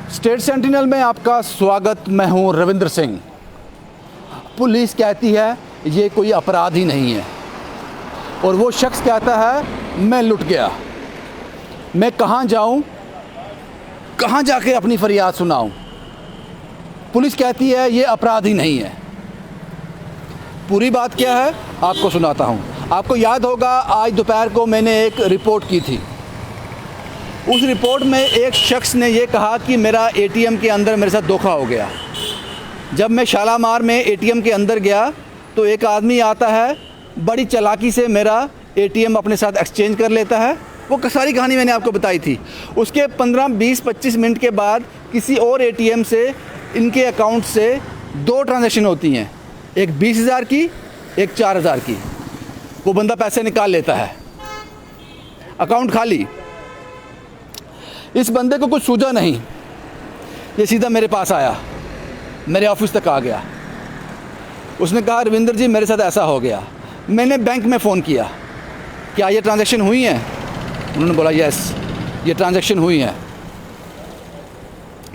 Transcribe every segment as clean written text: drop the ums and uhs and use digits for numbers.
State sentinel में आपका स्वागत। मैं हूं रविंद्र सिंह। पुलिस कहती है ये कोई अपराध ही नहीं है और वो शख्स कहता है मैं लुट गया। मैं कहां जाऊं, कहां जाके अपनी फरियाद सुनाऊं? पुलिस कहती है ये अपराध ही नहीं है। पूरी बात क्या है आपको सुनाता हूं। आपको याद होगा आज दोपहर को मैंने एक रिपोर्ट की थी। उस रिपोर्ट में एक शख्स ने ये कहा कि मेरा एटीएम के अंदर मेरे साथ धोखा हो गया। जब मैं शालामार में एटीएम के अंदर गया तो एक आदमी आता है, बड़ी चालाकी से मेरा एटीएम अपने साथ एक्सचेंज कर लेता है। वो सारी कहानी मैंने आपको बताई थी। उसके 15, 20, 25 मिनट के बाद किसी और एटीएम से इनके अकाउंट से 2 ट्रांजैक्शन होती हैं, एक 20,000 की, एक 4,000 की। वो बंदा पैसे निकाल लेता है, अकाउंट खाली। इस बंदे को कुछ सूझा नहीं, ये सीधा मेरे पास आया, मेरे ऑफिस तक आ गया। उसने कहा रविंद्र जी मेरे साथ ऐसा हो गया। मैंने बैंक में फ़ोन किया, क्या ये ट्रांजैक्शन हुई हैं? उन्होंने बोला यस ये ट्रांजैक्शन हुई हैं।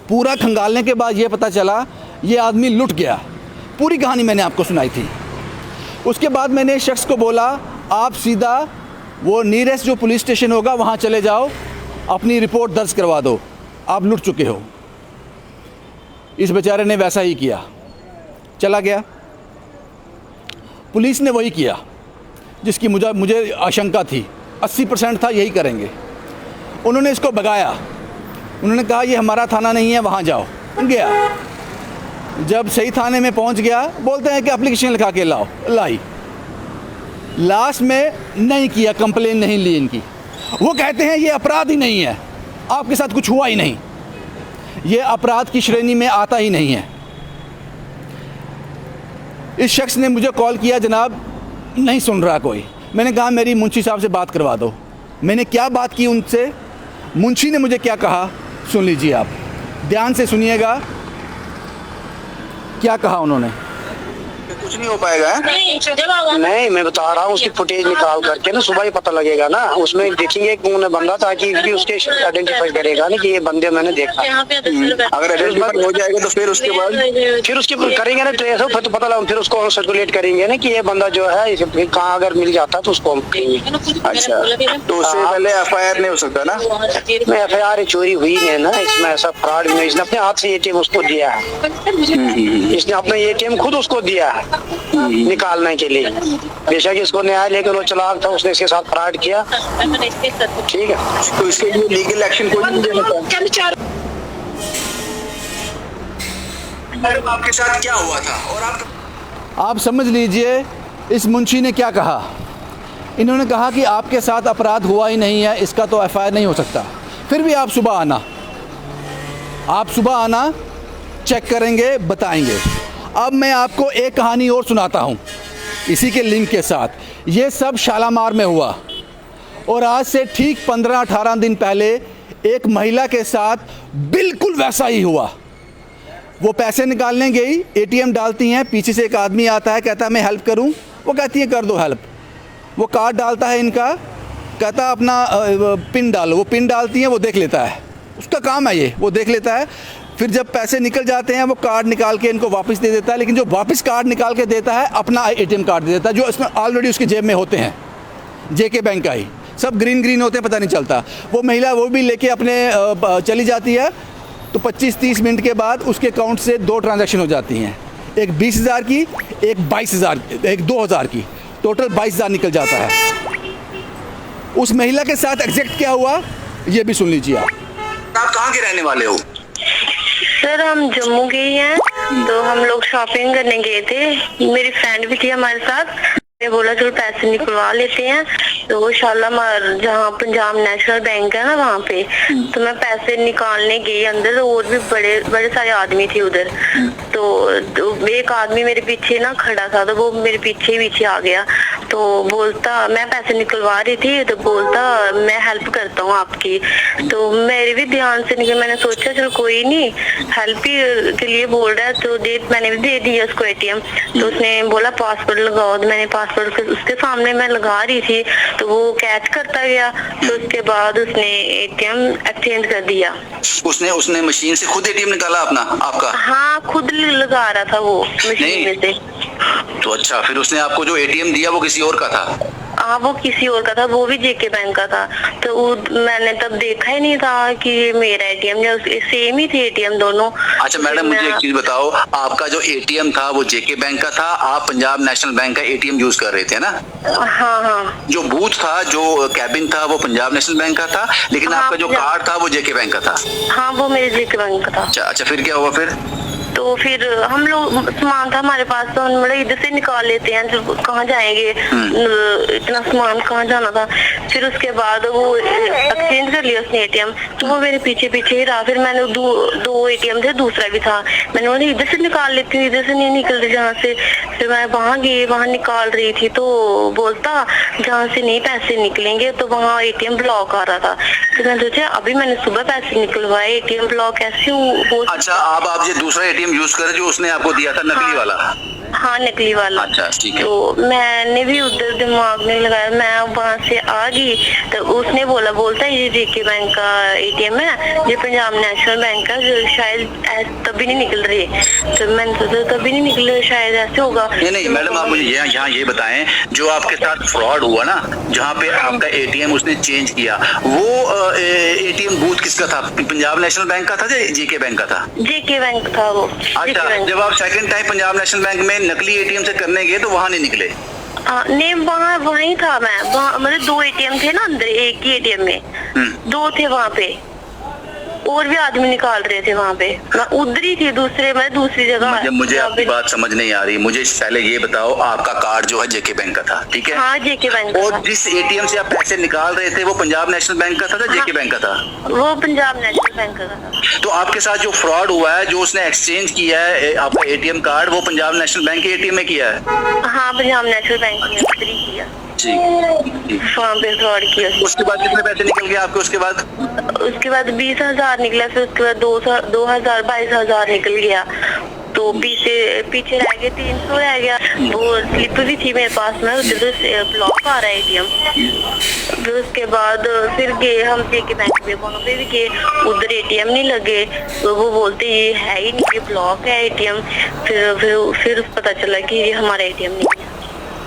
पूरा खंगालने के बाद ये पता चला ये आदमी लुट गया। पूरी कहानी मैंने आपको सुनाई थी। उसके बाद मैंने इस शख्स को बोला आप सीधा वो नियरेस्ट जो पुलिस स्टेशन होगा वहाँ चले जाओ, अपनी रिपोर्ट दर्ज करवा दो, आप लुट चुके हो। इस बेचारे ने वैसा ही किया, चला गया। पुलिस ने वही किया जिसकी मुझे आशंका थी। 80% था यही करेंगे। उन्होंने इसको भगाया। उन्होंने कहा ये हमारा थाना नहीं है, वहाँ जाओ। गया, जब सही थाने में पहुँच गया बोलते हैं कि एप्लीकेशन लिखा के लाओ। लाई, लास्ट में नहीं किया, कंप्लेन नहीं ली इनकी। वो कहते हैं ये अपराध ही नहीं है, आपके साथ कुछ हुआ ही नहीं, ये अपराध की श्रेणी में आता ही नहीं है। इस शख्स ने मुझे कॉल किया, जनाब नहीं सुन रहा कोई। मैंने कहा मेरी मुंशी साहब से बात करवा दो। मैंने क्या बात की उनसे, मुंशी ने मुझे क्या कहा सुन लीजिए आप, ध्यान से सुनिएगा क्या कहा उन्होंने। कुछ नहीं हो पाएगा है? नहीं, मैं बता रहा हूँ उसकी फुटेज निकाल करके ना सुबह ही पता लगेगा ना। उसमें देखेंगे कौन बंदा, ताकि भी उसके आइडेंटिफाई करेगा ना कि ये बंदे मैंने देखा। अगर आइडेंटिफाई हो जाएगा तो फिर उसके बाद फिर उसके करेंगे ना ट्रेस, फिर तो पता लगा, फिर उसको सर्कुलेट करेंगे ना कि ये बंदा जो है कहाँ अगर मिल जाता तो उसको। अच्छा, तो उससे पहले FIR नहीं हो सकता ना? मैं FIR चोरी हुई है ना, इसमें ऐसा फ्रॉड नहीं। इसने अपने हाथ से ATM उसको दिया है, इसने अपना ATM खुद उसको दिया है निकालने के लिए। बेशक इसको न्यायालय के चालाक था, उसने इसके साथ फ्रॉड किया। ठीक है, तो इसके लिए लीगल एक्शन कोई नहीं लेना चाहता। आपके साथ क्या हुआ था और आप समझ लीजिए इस मुंशी ने क्या कहा। इन्होंने कहा कि आपके साथ अपराध हुआ ही नहीं है, इसका तो FIR नहीं हो सकता। फिर भी आप सुबह आना, चेक करेंगे, बताएंगे। अब मैं आपको एक कहानी और सुनाता हूँ इसी के लिंक के साथ। ये सब शालामार में हुआ और आज से ठीक 15-18 दिन पहले एक महिला के साथ बिल्कुल वैसा ही हुआ। वो पैसे निकालने गई, ATM डालती हैं, पीछे से एक आदमी आता है, कहता है मैं हेल्प करूं। वो कहती है कर दो हेल्प। वो कार्ड डालता है इनका, कहता है अपना पिन डालो। वो पिन डालती हैं, वो देख लेता है, उसका काम है ये, वो देख लेता है। फिर जब पैसे निकल जाते हैं वो कार्ड निकाल के इनको वापस दे देता है। लेकिन जो वापस कार्ड निकाल के देता है अपना ATM कार्ड दे देता है, जो इसमें ऑलरेडी उसकी जेब में होते हैं, JK बैंक का ही, सब ग्रीन होते हैं, पता नहीं चलता। वो महिला वो भी लेके अपने चली जाती है। तो 25-30 मिनट के बाद उसके अकाउंट से 2 ट्रांजैक्शन हो जाती हैं, एक 20,000 की, एक 22,000, एक 2,000 की। टोटल 22,000 निकल जाता है। उस महिला के साथ एग्जैक्ट क्या हुआ ये भी सुन लीजिए आप। कहाँ के रहने वाले हो? सर हम जम्मू के ही हैं, तो हम लोग शॉपिंग करने गए थे। मेरी फ्रेंड भी थी हमारे साथ। मैंने बोला चलो पैसे निकलवा लेते हैं। तो वो शालामार जहाँ पंजाब नेशनल बैंक है ना वहाँ पे, तो मैं पैसे निकालने गई अंदर। और भी बड़े सारे आदमी थे उधर। तो एक आदमी मेरे पीछे ना खड़ा था, तो वो मेरे पीछे आ गया। तो बोलता मैं पैसे निकलवा रही थी, तो बोलता मैं हेल्प करता हूँ आपकी। तो मेरे भी ध्यान से निकल, मैंने सोचा चलो कोई नहीं, हेल्प ही के लिए बोल रहा है तो मैंने भी दे दिया उसको ATM। तो उसने बोला पासवर्ड लगाओ, तो मैंने पासवर्ड उसके सामने मैं लगा रही थी, तो वो कैच करता गया। तो उसके बाद उसने ATM एक्सचेंज कर दिया। उसने मशीन से खुद ATM निकाला अपना आपका? हाँ, खुद लगा रहा था वो मशीन में से। तो अच्छा, फिर उसने आपको जो ATM दिया वो किसी और का था? हाँ, वो किसी और का था, वो भी JK बैंक का था। तो मैंने तब देखा ही नहीं था कि ये मेरा ATM या सेम ही थे ATM दोनों। अच्छा मैडम, मुझे एक चीज बताओ, आपका जो ATM था वो JK बैंक का था, आप पंजाब नेशनल बैंक का ATM यूज कर रहे थे ना? हाँ हाँ। जो बूथ था, जो कैबिन था, वो पंजाब नेशनल बैंक का था, लेकिन हाँ, आपका जो कार्ड था वो JK बैंक का था? हाँ, वो मेरे JK बैंक का था। अच्छा, फिर क्या हुआ फिर? तो फिर हम लोग सामान था हमारे पास, तो हम बोले इधर से निकाल लेते हैं, तो कहाँ जाएंगे, इतना सामान कहाँ जाना था। फिर उसके बाद वो एक्सचेंज कर लिया उसने ATM, तो वो मेरे पीछे पीछे ही रहा। फिर मैंने दो ATM थे, दूसरा भी था, मैंने बोला इधर से निकाल लेती हूँ, इधर से नहीं निकल रही जहाँ से। फिर मैं वहाँ गई, वहाँ निकाल रही थी, तो बोलता जहाँ से नहीं पैसे निकलेंगे, तो वहाँ ATM ब्लॉक आ रहा था। तो मैंने सोचा अभी मैंने सुबह पैसे निकलवाए, ATM ब्लॉक कैसे हो। अच्छा, आप जो दूसरा ATM यूज कर, जो उसने आपको दिया था नकली वाला? हाँ, नकली वाला। अच्छा, ठीक है। तो मैंने भी उधर दिमाग में लगाया, मैं वहाँ से आ गई, तो उसने बोलता है ये JK बैंक का ATM है, ये पंजाब नेशनल बैंक का, जो शायद तभी नहीं निकल रही। तो मैंने सोचा तभी नहीं निकल रही, शायद ऐसे होगा। नहीं मैडम, आप मुझे यहाँ ये बताएं, जो आपके साथ फ्रॉड हुआ ना, जहाँ पे आपका ATM उसने चेंज किया, वो ATM बूथ किसका था? पंजाब नेशनल बैंक का था या JK बैंक का था? JK बैंक था वो। अच्छा, जब आप second time Punjab national bank में नकली ATM से करने गए तो वहाँ नहीं निकले? नहीं, वहीं था मैं, मतलब 2 ATM थे ना अंदर, एक ही ATM में 2 थे वहाँ पे, और भी आदमी निकाल रहे थे वहाँ पे। मैं उधर ही थी, दूसरी जगह। मुझे आपकी बात समझ नहीं आ रही। मुझे पहले ये बताओ, आपका कार्ड जो है JK बैंक का था, ठीक है? हाँ, JK बैंक और जिस ATM से आप पैसे निकाल रहे थे वो पंजाब नेशनल बैंक का था या JK बैंक का था? वो पंजाब नेशनल बैंक का था। तो आपके साथ जो फ्रॉड हुआ है, जो उसने एक्सचेंज किया है आपका ATM कार्ड, वो पंजाब नेशनल बैंक के ATM में किया है? हाँ, पंजाब नेशनल बैंक में उधर ही किया। ठीक। वहाँ पे फ्रॉड किया। उसके बाद कितने पैसे निकल गए आपके? उसके बाद 20,000 निकला, फिर उसके बाद 2,000 22,000 निकल गया। तो पीछे रह गए 300 रह गया। वो स्लिप भी थी मेरे पास में, उधर से ब्लॉक आ रहा है ATM। फिर उसके बाद फिर गए हम JK बैंक में, वहाँ पे भी गए, उधर ATM नहीं लगे। तो वो बोलते ये है ही नहीं, ये ब्लॉक है ATM। फिर पता चला कि ये हमारा ATM नहीं है।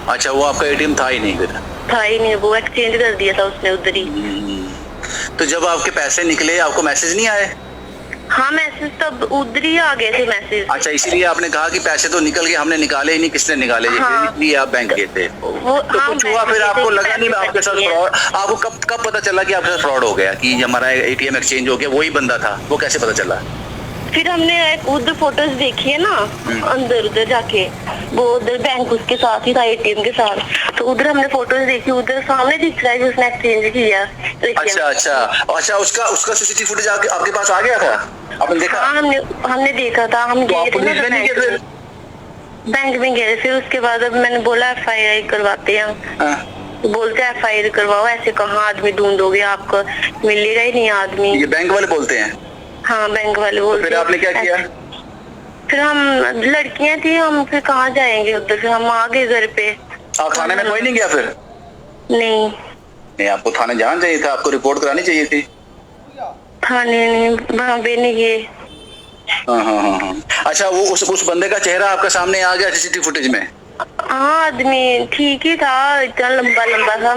अच्छा, वो आपका ATM था ही नहीं? फिर था ही नहीं, वो एक्सचेंज कर दिया था उसने उधर ही। तो जब आपके पैसे निकले, आपको मैसेज नहीं आए? हाँ, मैसेज तब उधर ही आ गए थे मैसेज। अच्छा, इसीलिए आपने कहा कि पैसे तो निकल गए, हमने निकाले ही नहीं, किसने निकाले? हाँ। इसलिए आप बैंक गए थे। वो तो हाँ, कुछ हुआ फिर? आपको लगा नहीं आपके साथ फ्रॉड? आपको कब पता चला कि आपके साथ फ्रॉड हो गया, कि हमारा ATM एक्सचेंज हो गया, वही बंदा था? वो कैसे पता चला? फिर हमने उधर फोटोज देखी है ना, अंदर उधर जाके, वो उधर बैंक उसके साथ ही था ATM के साथ। तो उधर हमने फोटोज देखी, उधर सामने दिख रहा है कि उसने एक्सचेंज किया। अच्छा, उसका CCTV फुटेज आपके पास आ गया था? आपने देखा? हाँ, हमने देखा था। हम गए थे ना बैंक में गए। फिर उसके बाद अब मैंने बोला FIR करवाते हैं। तो बोलते हैं FIR करवाओ, ऐसे कहाँ आदमी ढूंढोगे, आपको मिलेगा ही नहीं आदमी। ये बैंक वाले बोलते हैं? हाँ, बैंक वाले बोलते हैं। फिर आपने क्या किया? फिर हम लड़कियां थी, हम फिर कहाँ जाएंगे उधर, फिर हम आ गए घर पे। आप थाने में कोई नहीं गया फिर? नहीं, आपको थाने जाना चाहिए था, आपको रिपोर्ट करानी चाहिए थी। थाने नहीं, वहाँ पे नहीं गए। हाँ। अच्छा, वो उस बंदे का चेहरा आपके सामने आ गया CCTV फुटेज में? हाँ, आदमी ठीक ही था, इतना लंबा था,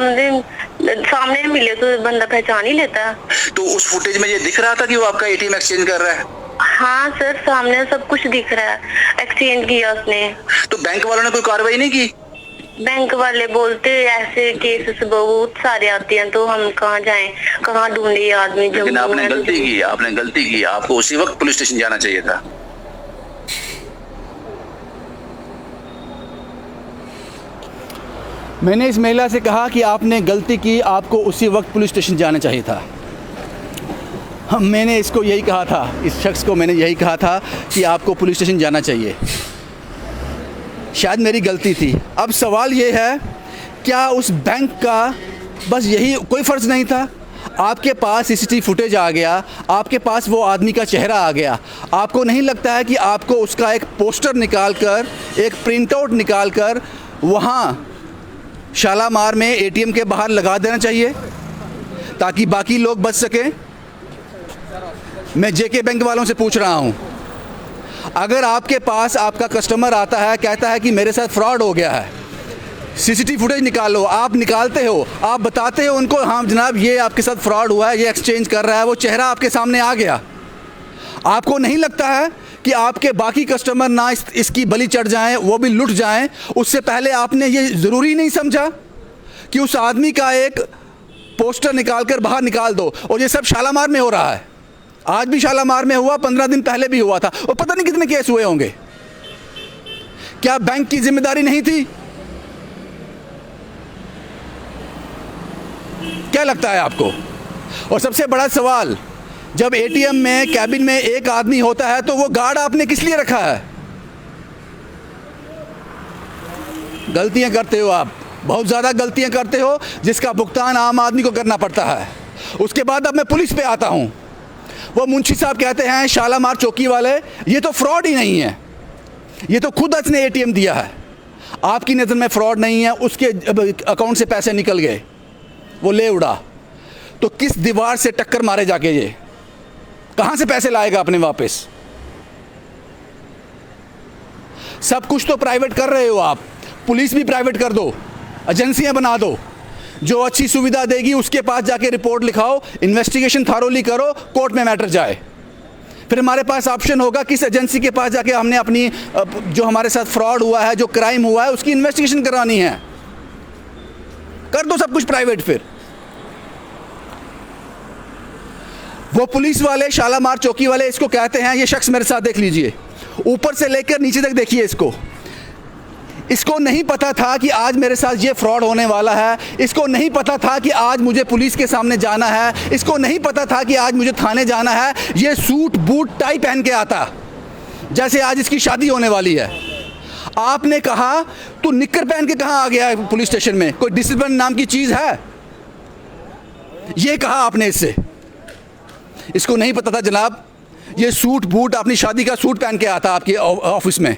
सामने मिले तो बंदा पहचान ही लेता। तो उस फुटेज में ये दिख रहा था कि वो आपका ATM एक्सचेंज कर रहा है? हाँ सर, सामने सब कुछ दिख रहा है, एक्सचेंज किया उसने। तो बैंक वालों ने कोई कार्रवाई नहीं की? बैंक वाले बोलते ऐसे केसेस बहुत सारे आते हैं, तो हम कहाँ जाएं, कहाँ ढूंढे ये आदमी। लेकिन आपने गलती की, आपको उसी वक्त पुलिस स्टेशन जाना चाहिए था। मैंने इस महिला से कहा कि आपने गलती की, आपको उसी वक्त पुलिस स्टेशन जाना चाहिए था। मैंने इसको यही कहा था, इस शख्स को मैंने यही कहा था कि आपको पुलिस स्टेशन जाना चाहिए। शायद मेरी गलती थी। अब सवाल ये है क्या उस बैंक का बस यही कोई फ़र्ज़ नहीं था? आपके पास सीसीटीवी फुटेज आ गया, आपके पास वो आदमी का चेहरा आ गया, आपको नहीं लगता है कि आपको उसका एक पोस्टर निकाल कर, एक प्रिंट आउट निकाल कर वहाँ शालामार में एटीएम के बाहर लगा देना चाहिए ताकि बाकी लोग बच सकें? मैं जेके बैंक वालों से पूछ रहा हूँ, अगर आपके पास आपका कस्टमर आता है, कहता है कि मेरे साथ फ्रॉड हो गया है, सीसीटीवी फुटेज निकालो, आप निकालते हो, आप बताते हो उनको, हाँ जनाब ये आपके साथ फ्रॉड हुआ है, ये एक्सचेंज कर रहा है, वो चेहरा आपके सामने आ गया, आपको नहीं लगता है कि आपके बाकी कस्टमर ना इसकी बलि चढ़ जाएं, वो भी लुट जाएं? उससे पहले आपने ये ज़रूरी नहीं समझा कि उस आदमी का एक पोस्टर निकाल कर बाहर निकाल दो? और ये सब शालामार में हो रहा है, आज भी शालामार में हुआ, 15 दिन पहले भी हुआ था, और पता नहीं कितने केस हुए होंगे। क्या बैंक की जिम्मेदारी नहीं थी? क्या लगता है आपको? और सबसे बड़ा सवाल, जब एटीएम में कैबिन में एक आदमी होता है तो वो गार्ड आपने किस लिए रखा है? गलतियां करते हो आप, बहुत ज़्यादा गलतियां करते हो, जिसका भुगतान आम आदमी को करना पड़ता है। उसके बाद अब मैं पुलिस पे आता हूं। वो मुंशी साहब कहते हैं शालामार चौकी वाले, ये तो फ्रॉड ही नहीं है, ये तो खुद उसने एटीएम दिया है। आपकी नज़र में फ्रॉड नहीं है, उसके अकाउंट से पैसे निकल गए, वो ले उड़ा, तो किस दीवार से टक्कर मारे जाके ये कहां से पैसे लाएगा अपने वापस? सब कुछ तो प्राइवेट कर रहे हो आप, पुलिस भी प्राइवेट कर दो, एजेंसियां बना दो, जो अच्छी सुविधा देगी उसके पास जाके रिपोर्ट लिखाओ, इन्वेस्टिगेशन थारोली करो, कोर्ट में मैटर जाए। फिर हमारे पास ऑप्शन होगा किस एजेंसी के पास जाके हमने अपनी जो हमारे साथ फ्रॉड हुआ है, जो क्राइम हुआ है, उसकी इन्वेस्टिगेशन करानी है। कर दो सब कुछ प्राइवेट। फिर वो पुलिस वाले, शालामार चौकी वाले इसको कहते हैं, ये शख्स मेरे साथ देख लीजिए, ऊपर से लेकर नीचे तक देखिए इसको नहीं पता था कि आज मेरे साथ ये फ्रॉड होने वाला है, इसको नहीं पता था कि आज मुझे पुलिस के सामने जाना है, इसको नहीं पता था कि आज मुझे थाने जाना है। ये सूट बूट टाई पहन के आता जैसे आज इसकी शादी होने वाली है। आपने कहा तू निक्कर पहन के कहाँ आ गया है पुलिस स्टेशन में? कोई डिसिप्लिन नाम की चीज़ है? ये कहा आपने इससे। इसको नहीं पता था जनाब, ये सूट बूट, अपनी शादी का सूट पहन के आता आपके ऑफिस में।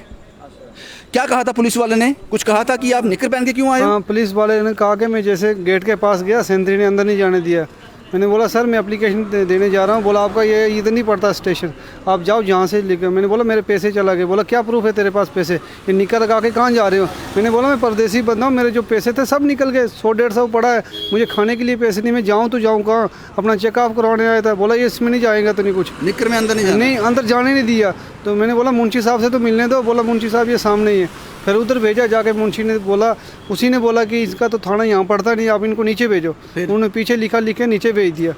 क्या कहा था पुलिस वाले ने? कुछ कहा था कि आप निकर पहन के क्यों आए? हाँ, पुलिस वाले ने कहा कि मैं जैसे गेट के पास गया, सेंट्री ने अंदर नहीं जाने दिया। मैंने बोला सर मैं एप्लीकेशन देने जा रहा हूँ। बोला आपका ये इधर नहीं पड़ता स्टेशन, आप जाओ जहाँ से लिखे। मैंने बोला मेरे पैसे चला गए। बोला क्या प्रूफ है तेरे पास पैसे? ये निकल लगा के कहाँ जा रहे हो? मैंने बोला मैं परदेसी बंदा हूँ, मेरे जो पैसे थे सब निकल गए, 100-150 पड़ा है, मुझे खाने के लिए पैसे नहीं, मैं जाऊँ तो जाऊँ कहाँ? अपना चेकअप करवाने आया था। बोला ये इसमें नहीं जाएगा तो नहीं कुछ। निकर में अंदर नहीं अंदर जाने नहीं दिया। तो मैंने बोला मुंशी साहब से तो मिलने दो। बोला मुंशी साहब ये सामने ही है। फिर उधर भेजा जाके, मुंशी ने बोला, उसी ने बोला कि इसका तो थाना यहाँ पड़ता नहीं, आप इनको नीचे भेजो। उन्होंने पीछे लिख के नीचे भेज दिया।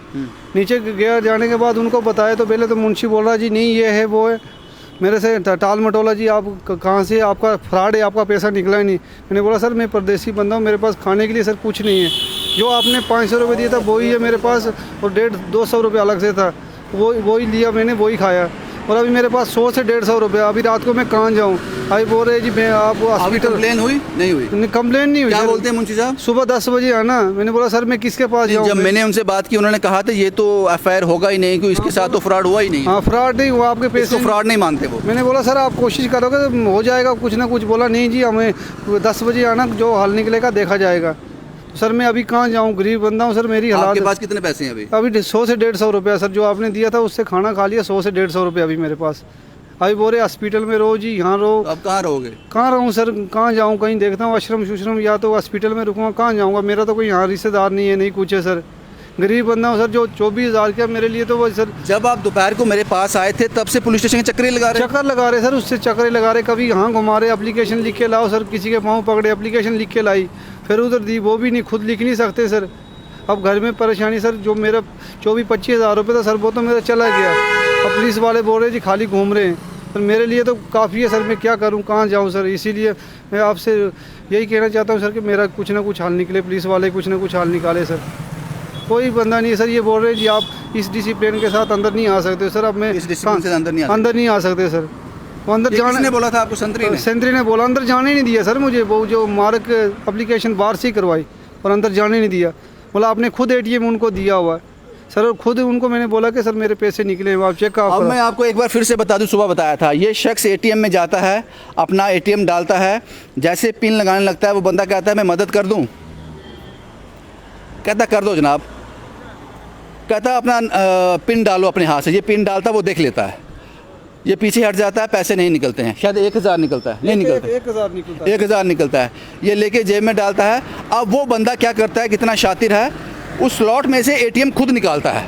नीचे गया, जाने के बाद उनको बताया तो पहले तो मुंशी बोल रहा जी नहीं ये है वो है, मेरे से टाल मटोला जी आप कहाँ से, आपका फ्रॉड है, आपका पैसा निकला ही नहीं। मैंने बोला सर मैं परदेसी बंदा हूँ, मेरे पास खाने के लिए सर कुछ नहीं है, जो आपने 500 रुपये दिया था वही है मेरे पास, और 150-200 रुपये अलग से था, वही लिया मैंने, वही खाया, और अभी मेरे पास 100 से 150 रुपये। अभी रात को मैं कहाँ जाऊँ? अभी बोल रहे जी मैं आप हॉस्पिटल। कंप्लेन हुई नहीं हुई? कंप्लेन नहीं हुई। क्या बोलते हैं मुंशी साहब? सुबह 10 बजे आना। मैंने बोला सर मैं किसके पास जाऊँ? जब मैंने उनसे बात की उन्होंने कहा था ये तो एफआईआर होगा ही नहीं, क्योंकि इसके साथ तो फ्रॉड हुआ ही नहीं। हाँ फ्रॉड नहीं हुआ, आपके पैसे फ्रॉड नहीं मानते वो। मैंने बोला सर आप कोशिश करोगे तो हो जाएगा कुछ ना कुछ। बोला नहीं जी हमें 10 बजे आना, जो हल निकलेगा देखा जाएगा। सर मैं अभी कहाँ जाऊँ, गरीब बंदा हूँ सर, मेरी हालात। आपके पास कितने पैसे हैं अभी? अभी 100 से 150 रुपया सर, जो आपने दिया था उससे खाना खा लिया, 100 से 150 रुपया अभी मेरे पास। अभी बोले हॉस्पिटल में रहो जी, यहाँ रहो। अब कहाँ रहोगे? कहाँ रहूँ सर, कहाँ जाऊँ? कहीं देखता हूँ आश्रम या तो हॉस्पिटल में रुकूँगा, कहाँ जाऊँगा? मेरा तो कोई यहाँ रिश्तेदार नहीं है, नहीं कुछ है सर, गरीब बंदा हूँ सर। जो 24,000 का मेरे लिए तो वो सर। जब आप दोपहर को मेरे पास आए थे तब से पुलिस स्टेशन के चक्कर लगा रहे सर, उससे चक्कर लगा रहे, कभी यहाँ घुमा रहे, एप्लीकेशन लिख के लाओ सर, किसी के पाँव पकड़े, एप्लीकेशन लिख के लाई, फिर उधर दी, वो भी नहीं, खुद लिख नहीं सकते सर। अब घर में परेशानी सर, जो मेरा 24-25 हज़ार रुपये था सर, वो तो मेरा चला गया। अब पुलिस वाले बोल रहे जी खाली घूम रहे हैं, पर मेरे लिए तो काफ़ी है सर, मैं क्या करूं, कहाँ जाऊं सर? इसीलिए मैं आपसे यही कहना चाहता हूं सर कि मेरा कुछ ना कुछ हल निकले, पुलिस वाले कुछ ना कुछ हल निकाले सर। कोई बंदा नहीं है सर, ये बोल रहे हैं जी आप इस डिसिप्लिन के साथ अंदर नहीं आ सकते सर। अब मैं इस डिसिप्लिन से अंदर नहीं आ सकते सर। वो अंदर ये जाने किसने बोला था आपको? संतरी ने? सेंट्री ने बोला, अंदर जाने ही नहीं दिया सर मुझे। वो जो मार्क एप्लीकेशन बाहर से ही करवाई और अंदर जाने नहीं दिया। बोला आपने खुद एटीएम उनको दिया हुआ है सर, और खुद उनको मैंने बोला कि सर मेरे पैसे निकले, आप चेक अब करो। मैं आपको एक बार फिर से बता दूं, सुबह बताया था, ये शख्स एटीएम में जाता है, अपना एटीएम डालता है, जैसे पिन लगाने लगता है वो बंदा कहता है मैं मदद कर दूं, कहता कर दो जनाब, कहता अपना पिन डालो अपने हाथ से, ये पिन डालता वो देख लेता है, ये पीछे हट जाता है, पैसे नहीं निकलते हैं, शायद 1000 निकलता है, नहीं निकलता, 1000 निकलता है, 1000 निकलता है, ये लेके जेब में डालता है। अब वो बंदा क्या करता है, कितना शातिर है, उस स्लॉट में से एटीएम खुद निकालता है,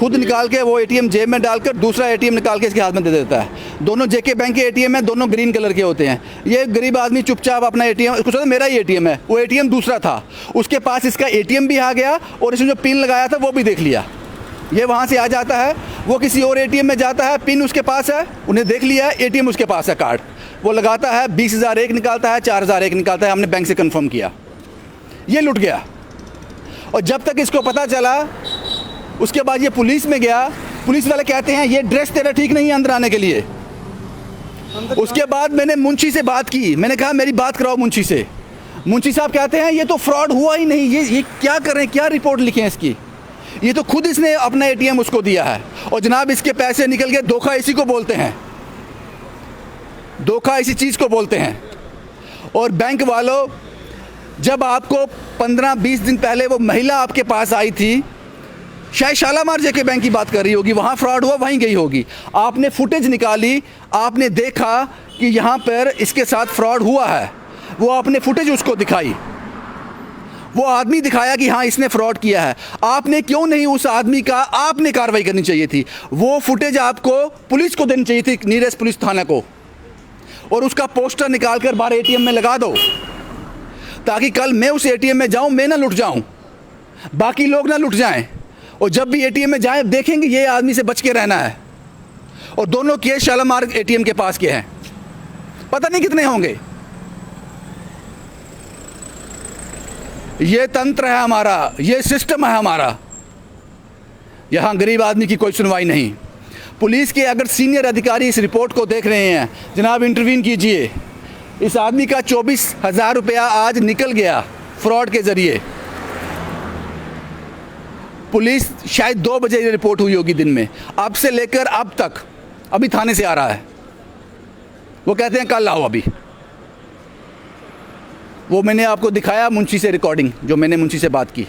खुद निकाल के वो एटीएम जेब में डालकर दूसरा एटीएम निकाल के इसके हाथ में दे देता है। दोनों जेके बैंक के एटीएम है, दोनों ग्रीन कलर के होते हैं। ये गरीब आदमी चुपचाप अपना एटीएम, उसको सोचा मेरा ही एटीएम है, वो एटीएम दूसरा था, उसके पास इसका एटीएम भी आ गया और इसने जो पिन लगाया था वो भी देख लिया। ये वहाँ से आ जाता है, वो किसी और एटीएम में जाता है, पिन उसके पास है, उन्हें देख लिया है, एटीएम उसके पास है, कार्ड वो लगाता है, 20,000 एक निकालता है, 4,000 एक निकालता है, हमने बैंक से कंफर्म किया, ये लुट गया। और जब तक इसको पता चला, उसके बाद ये पुलिस में गया, पुलिस वाले कहते हैं ये ड्रेस तेरा ठीक नहीं है अंदर आने के लिए। उसके बाद मैंने मुंशी से बात की, मैंने कहा मेरी बात कराओ मुंशी से। मुंशी साहब कहते हैं ये तो फ्रॉड हुआ ही नहीं, ये क्या कर रहे हैं, क्या रिपोर्ट लिखे हैं इसकी, ये तो खुद इसने अपना एटीएम उसको दिया है और जनाब इसके पैसे निकल गए। धोखा इसी को बोलते हैं, धोखा इसी चीज़ को बोलते हैं। और बैंक वालों, जब आपको 15-20 दिन पहले वो महिला आपके पास आई थी, शायद शालामार जेके बैंक की बात कर रही होगी, वहाँ फ्रॉड हुआ, वहीं गई होगी, आपने फुटेज निकाली, आपने देखा कि यहाँ पर इसके साथ फ्रॉड हुआ है, वो आपने फुटेज उसको दिखाई, वो आदमी दिखाया कि हाँ इसने फ्रॉड किया है। आपने क्यों नहीं उस आदमी का आपने कार्रवाई करनी चाहिए थी, वो फुटेज आपको पुलिस को देनी चाहिए थी, नियरेस्ट पुलिस थाना को, और उसका पोस्टर निकाल कर बाहर एटीएम में लगा दो, ताकि कल मैं उस एटीएम में जाऊं, मैं ना लुट जाऊं, बाकी लोग ना लुट जाएं। और जब भी एटीएम में जाएं देखेंगे ये आदमी से बच के रहना है। और दोनों केस शालामार एटीएम के पास के हैं, पता नहीं कितने होंगे। ये तंत्र है हमारा, ये सिस्टम है हमारा, यहाँ गरीब आदमी की कोई सुनवाई नहीं। पुलिस के अगर सीनियर अधिकारी इस रिपोर्ट को देख रहे हैं, जनाब इंटरवीन कीजिए। इस आदमी का 24,000 रुपया आज निकल गया फ्रॉड के ज़रिए। पुलिस शायद 2 बजे ये रिपोर्ट हुई होगी दिन में, अब से लेकर अब तक अभी थाने से आ रहा है, वो कहते हैं कल आओ। अभी वो मैंने आपको दिखाया मुंशी से रिकॉर्डिंग, जो मैंने मुंशी से बात की,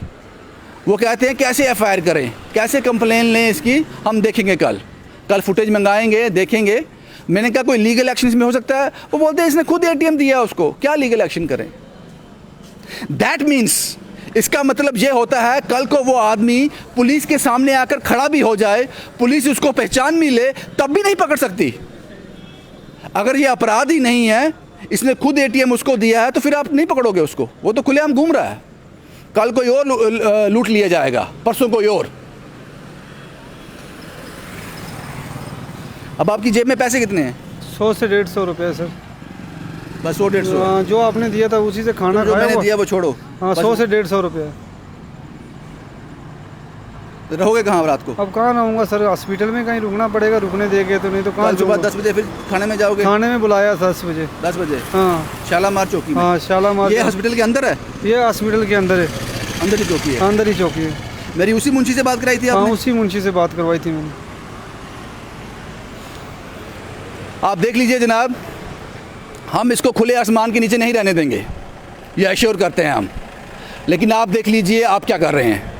वो कहते हैं कैसे एफआईआर करें, कैसे कंप्लेन लें इसकी, हम देखेंगे कल फुटेज मंगाएंगे, देखेंगे। मैंने कहा कोई लीगल एक्शन इसमें हो सकता है, वो बोलते हैं इसने खुद एटीएम दिया उसको, क्या लीगल एक्शन करें। दैट मीन्स, इसका मतलब ये होता है कल को वो आदमी पुलिस के सामने आकर खड़ा भी हो जाए, पुलिस उसको पहचान भी ले, तब भी नहीं पकड़ सकती। अगर ये अपराध ही नहीं है, इसने खुद एटीएम उसको दिया है, तो फिर आप नहीं पकड़ोगे उसको, वो तो खुलेआम घूम रहा है। कल कोई और लूट लिया जाएगा, परसों कोई और। अब आपकी जेब में पैसे कितने हैं? 100 से 150 रुपये सर, बस 100-150। जो आपने दिया था उसी से खाना जो खाया मैंने वो। दिया वो छोड़ो। हाँ, 100 से 150 रुपये। रहोगे कहाँ रात को? अब कहाँ रहूँगा सर, हॉस्पिटल में कहीं रुकना पड़ेगा, रुकने देंगे तो, नहीं तो कहाँ कल सुबह 10 बजे फिर थाने में जाओगे? थाने में बुलाया 10 बजे। 10 बजे? हाँ शालामार चौकी में? हाँ, शालामार। ये हॉस्पिटल के अंदर है? ये हॉस्पिटल के अंदर है, अंदर ही चौकी है? अंदर ही चौकी है। मेरी उसी मुंशी से बात कराई थी हाँ, आपने? उसी मुंशी से बात करवाई थी मैंने। आप देख लीजिए जनाब, हम इसको खुले आसमान के नीचे नहीं रहने देंगे, ये एश्योर करते हैं हम। लेकिन आप देख लीजिए आप क्या कर रहे हैं।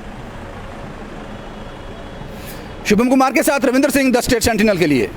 शुभम कुमार के साथ Ravindra Singh, the state sentinel के लिए।